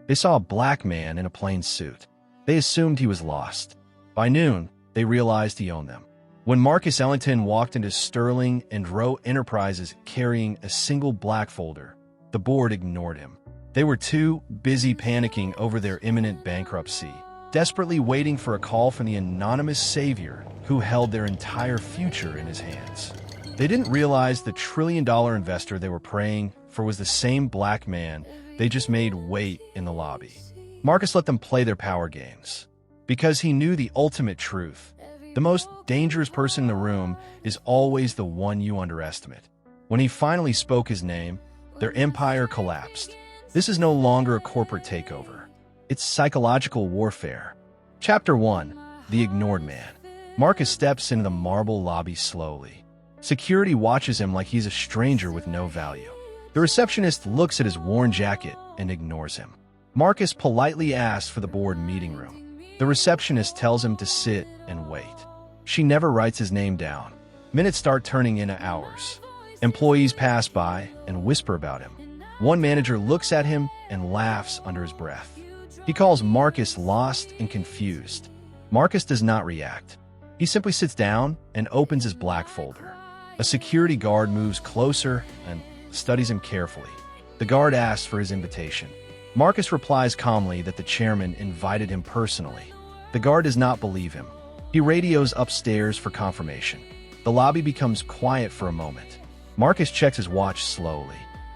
They saw a black man in a plain suit. They assumed he was lost. By noon, they realized he owned them. When Marcus Ellington walked into Sterling Rowe Enterprises carrying a single black folder, the board ignored him. They were too busy panicking over their imminent bankruptcy, desperately waiting for a call from the anonymous savior who held their entire future in his hands. They didn't realize the trillion-dollar investor they were praying for was the same black man they just made wait in the lobby. Marcus let them play their power games, because he knew the ultimate truth. The most dangerous person in the room is always the one you underestimate. When he finally spoke his name, their empire collapsed. This is no longer a corporate takeover. It's psychological warfare. Chapter 1: The Ignored Man. Marcus steps into the marble lobby slowly. Security watches him like he's a stranger with no value. The receptionist looks at his worn jacket and ignores him. Marcus politely asks for the board meeting room. The receptionist tells him to sit and wait. She never writes his name down. Minutes start turning into hours. Employees pass by and whisper about him. One manager looks at him and laughs under his breath. He calls Marcus lost and confused. Marcus does not react. He simply sits down and opens his black folder. A security guard moves closer and studies him carefully. The guard asks for his invitation. Marcus replies calmly that the chairman invited him personally. The guard does not believe him. He radios upstairs for confirmation. The lobby becomes quiet for a moment. Marcus checks his watch slowly.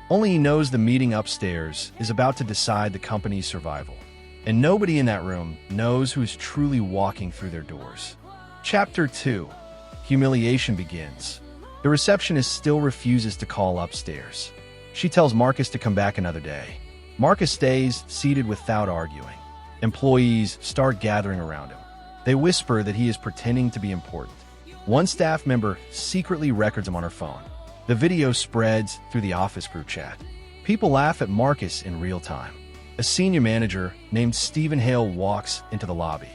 Only he knows the meeting upstairs is about to decide the company's survival. And nobody in that room knows who is truly walking through their doors. Chapter 2: Humiliation begins. The receptionist still refuses to call upstairs. She tells Marcus to come back another day. Marcus stays seated without arguing. Employees start gathering around him. They whisper that he is pretending to be important. One staff member secretly records him on her phone. The video spreads through the office group chat. People laugh at Marcus in real time. A senior manager named Stephen Hale walks into the lobby.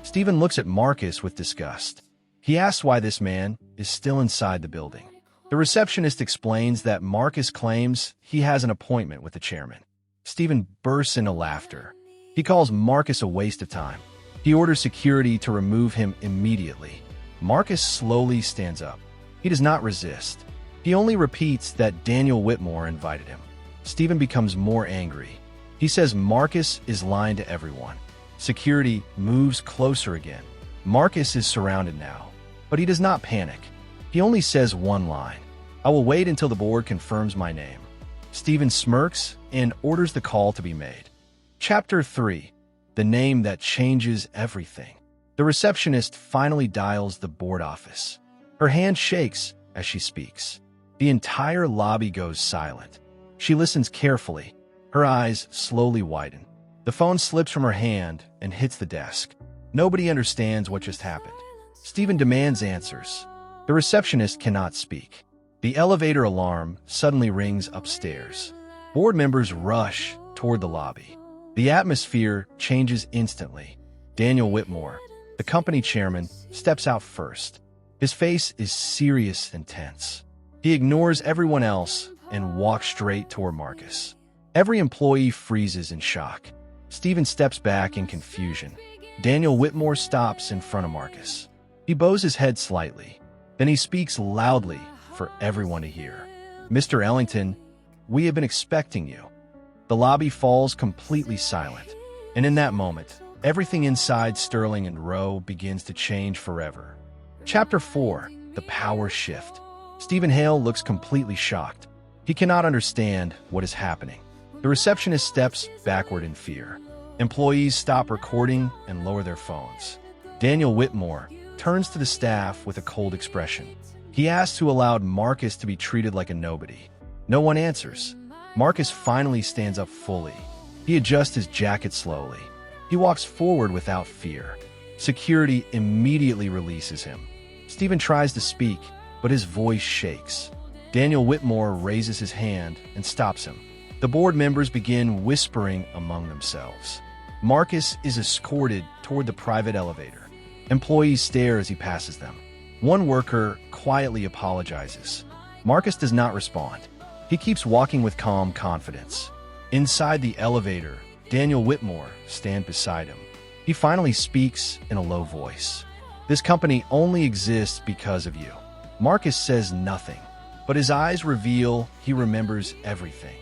Stephen looks at Marcus with disgust. He asks why this man is still inside the building. The receptionist explains that Marcus claims he has an appointment with the chairman. Stephen bursts into laughter. He calls Marcus a waste of time. He orders security to remove him immediately. Marcus slowly stands up. He does not resist. He only repeats that Daniel Whitmore invited him. Stephen becomes more angry. He says Marcus is lying to everyone. Security moves closer again. Marcus is surrounded now, but he does not panic. He only says one line: "I will wait until the board confirms my name." Stephen smirks and orders the call to be made. Chapter 3: The Name That Changes Everything. The receptionist finally dials the board office. Her hand shakes as she speaks. The entire lobby goes silent. She listens carefully. Her eyes slowly widen. The phone slips from her hand and hits the desk. Nobody understands what just happened. Stephen demands answers. The receptionist cannot speak. The elevator alarm suddenly rings upstairs. Board members rush toward the lobby. The atmosphere changes instantly. Daniel Whitmore, the company chairman, steps out first. His face is serious and tense. He ignores everyone else and walks straight toward Marcus. Every employee freezes in shock. Stephen steps back in confusion. Daniel Whitmore stops in front of Marcus. He bows his head slightly. Then he speaks loudly for everyone to hear. "Mr. Ellington, we have been expecting you." The lobby falls completely silent. And in that moment, everything inside Sterling Rowe begins to change forever. Chapter 4: The Power Shift. Stephen Hale looks completely shocked. He cannot understand what is happening. The receptionist steps backward in fear. Employees stop recording and lower their phones. Daniel Whitmore turns to the staff with a cold expression. He asks who allowed Marcus to be treated like a nobody. No one answers. Marcus finally stands up fully. He adjusts his jacket slowly. He walks forward without fear. Security immediately releases him. Stephen tries to speak, but his voice shakes. Daniel Whitmore raises his hand and stops him. The board members begin whispering among themselves. Marcus is escorted toward the private elevator. Employees stare as he passes them. One worker quietly apologizes. Marcus does not respond. He keeps walking with calm confidence. Inside the elevator, Daniel Whitmore stand beside him. He finally speaks in a low voice. "This company only exists because of you." Marcus says nothing, but his eyes reveal he remembers everything.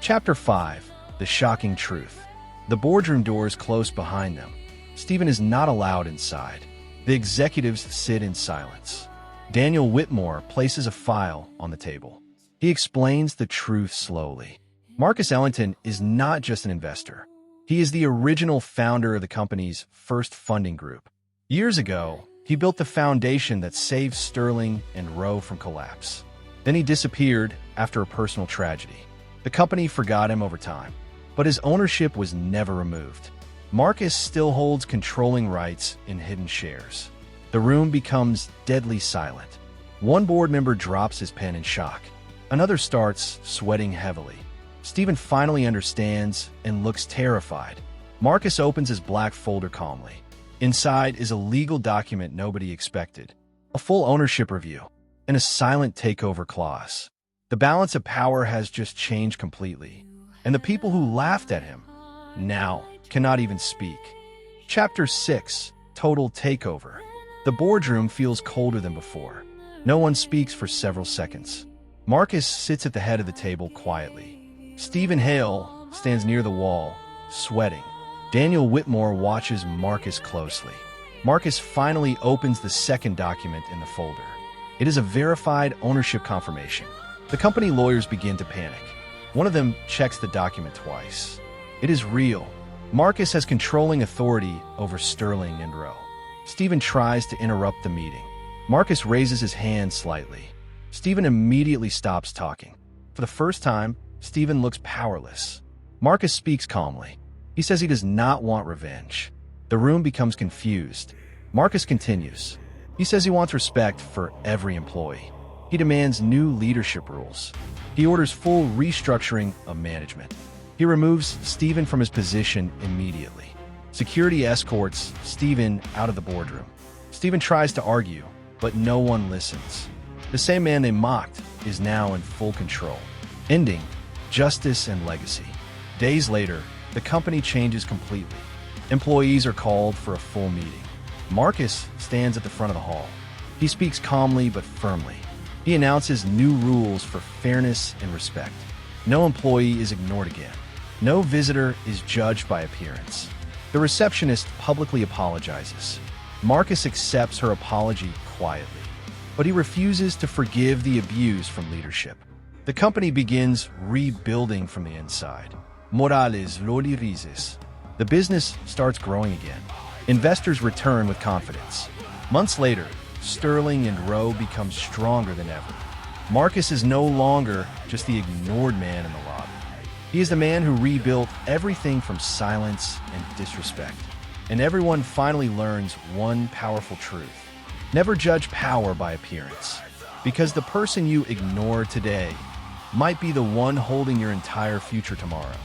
Chapter 5. The Shocking Truth. The boardroom doors close behind them. Stephen is not allowed inside. The executives sit in silence. Daniel Whitmore places a file on the table. He explains the truth slowly. Marcus Ellington is not just an investor. He is the original founder of the company's first funding group. Years ago, he built the foundation that saved Sterling and Rowe from collapse. Then he disappeared after a personal tragedy. The company forgot him over time, but his ownership was never removed. Marcus still holds controlling rights in hidden shares. The room becomes deadly silent. One board member drops his pen in shock. Another starts sweating heavily. Stephen finally understands and looks terrified. Marcus opens his black folder calmly. Inside is a legal document nobody expected, a full ownership review, and a silent takeover clause. The balance of power has just changed completely, and the people who laughed at him now cannot even speak. Chapter 6. Total Takeover. The boardroom feels colder than before. No one speaks for several seconds. Marcus sits at the head of the table quietly. Stephen Hale stands near the wall, sweating. Daniel Whitmore watches Marcus closely. Marcus finally opens the second document in the folder. It is a verified ownership confirmation. The company lawyers begin to panic. One of them checks the document twice. It is real. Marcus has controlling authority over Sterling and Rowe. Stephen tries to interrupt the meeting. Marcus raises his hand slightly. Stephen immediately stops talking. For the first time, Stephen looks powerless. Marcus speaks calmly. He says he does not want revenge. The room becomes confused. Marcus continues. He says he wants respect for every employee. He demands new leadership rules. He orders full restructuring of management. He removes Stephen from his position immediately. Security escorts Stephen out of the boardroom. Stephen tries to argue, but no one listens. The same man they mocked is now in full control. Ending, justice and legacy. Days later, the company changes completely. Employees are called for a full meeting. Marcus stands at the front of the hall. He speaks calmly but firmly. He announces new rules for fairness and respect. No employee is ignored again. No visitor is judged by appearance. The receptionist publicly apologizes. Marcus accepts her apology quietly, but he refuses to forgive the abuse from leadership. The company begins rebuilding from the inside. Morales Loli Rizes. The business starts growing again. Investors return with confidence. Months later, Sterling and Rowe become stronger than ever. Marcus is no longer just the ignored man in the lobby. He is the man who rebuilt everything from silence and disrespect. And everyone finally learns one powerful truth. Never judge power by appearance, because the person you ignore today might be the one holding your entire future tomorrow.